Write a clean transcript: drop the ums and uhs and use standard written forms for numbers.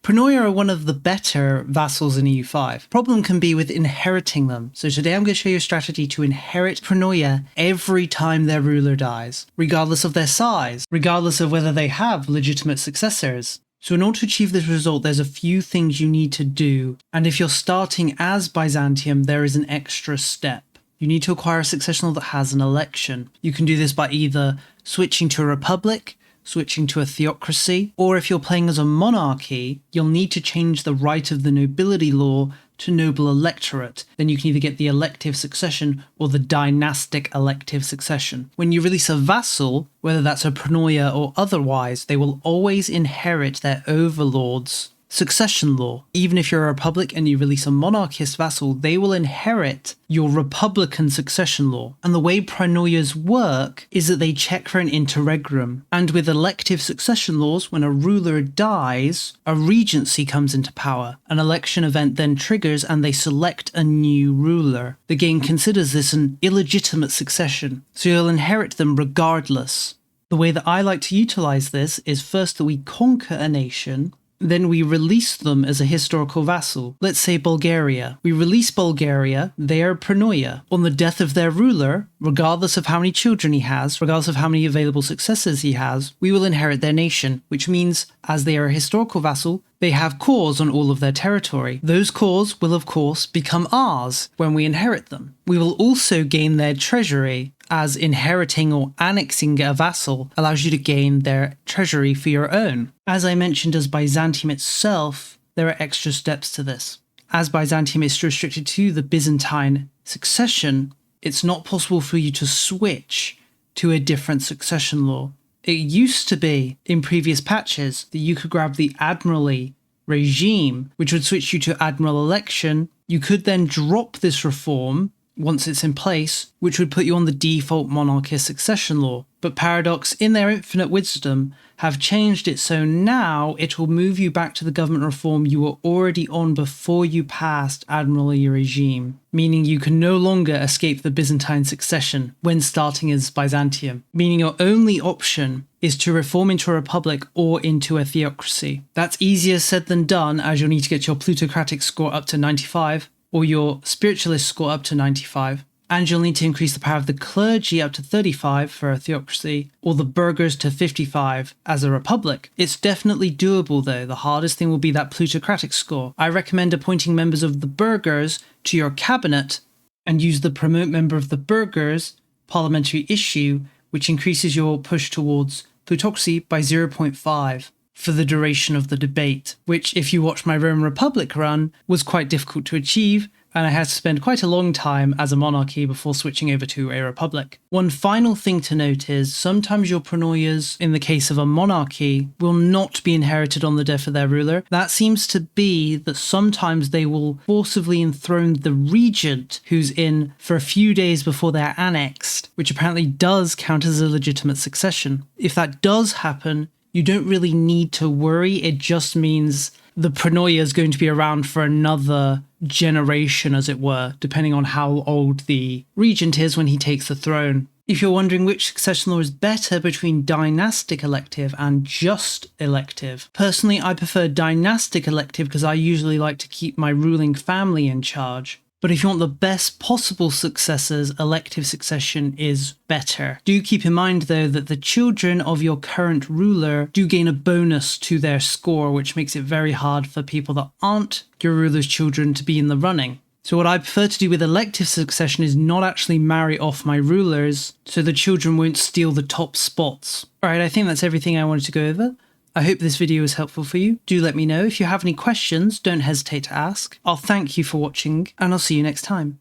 Pronoia are one of the better vassals in EU5. Problem can be with inheriting them. So today I'm going to show you a strategy to inherit Pronoia every time their ruler dies, regardless of their size, regardless of whether they have legitimate successors. So in order to achieve this result, there's a few things you need to do. And if you're starting as Byzantium, there is an extra step. You need to acquire a succession law that has an election. You can do this by either switching to a republic, switching to a theocracy, or if you're playing as a monarchy, you'll need to change the right of the nobility law to noble electorate. Then you can either get the elective succession or the dynastic elective succession. When you release a vassal, whether that's a Pronoia or otherwise, they will always inherit their overlord's succession law. Even if you're a republic and you release a monarchist vassal, they will inherit your republican succession law. And the way Pronoias work is that they check for an interregnum. And with elective succession laws, when a ruler dies, a regency comes into power. An election event then triggers and they select a new ruler. The game considers this an illegitimate succession, so you'll inherit them regardless. The way that I like to utilize this is first that we conquer a nation, then we release them as a historical vassal. Let's say Bulgaria. We release Bulgaria, they are Pronoia. On the death of their ruler, regardless of how many children he has, regardless of how many available successors he has, we will inherit their nation, which means, as they are a historical vassal, they have cores on all of their territory. Those cores will of course become ours when we inherit them. We will also gain their treasury, as inheriting or annexing a vassal allows you to gain their treasury for your own. As I mentioned, as Byzantium itself, there are extra steps to this. As Byzantium is restricted to the Byzantine succession, it's not possible for you to switch to a different succession law. It used to be, in previous patches, that you could grab the admiralty regime, which would switch you to admiral election. You could then drop this reform once it's in place, which would put you on the default monarchist succession law. But Paradox, in their infinite wisdom, have changed it so now it will move you back to the government reform you were already on before you passed admiralty regime, meaning you can no longer escape the Byzantine succession when starting as Byzantium, meaning your only option is to reform into a republic or into a theocracy. That's easier said than done, as you'll need to get your plutocratic score up to 95, or your spiritualist score up to 95, and you'll need to increase the power of the clergy up to 35 for a theocracy, or the burghers to 55 as a republic. It's definitely doable though. The hardest thing will be that plutocratic score. I recommend appointing members of the burghers to your cabinet and use the promote member of the burghers parliamentary issue, which increases your push towards plutocracy by 0.5. for the duration of the debate, which, if you watch my Roman Republic run, was quite difficult to achieve, and I had to spend quite a long time as a monarchy before switching over to a republic. One final thing to note is, sometimes your Pronoias, in the case of a monarchy, will not be inherited on the death of their ruler. That seems to be that sometimes they will forcibly enthrone the regent who's in for a few days before they're annexed, which apparently does count as a legitimate succession. If that does happen, you don't really need to worry. It just means the Pronoia is going to be around for another generation, as it were, depending on how old the regent is when he takes the throne. If you're wondering which succession law is better between dynastic elective and just elective, personally I prefer dynastic elective because I usually like to keep my ruling family in charge. But if you want the best possible successors, elective succession is better. Do keep in mind though that the children of your current ruler do gain a bonus to their score, which makes it very hard for people that aren't your ruler's children to be in the running. So what I prefer to do with elective succession is not actually marry off my rulers, so the children won't steal the top spots. Alright, I think that's everything I wanted to go over. I hope this video was helpful for you. Do let me know. If you have any questions, don't hesitate to ask. I'll thank you for watching, and I'll see you next time.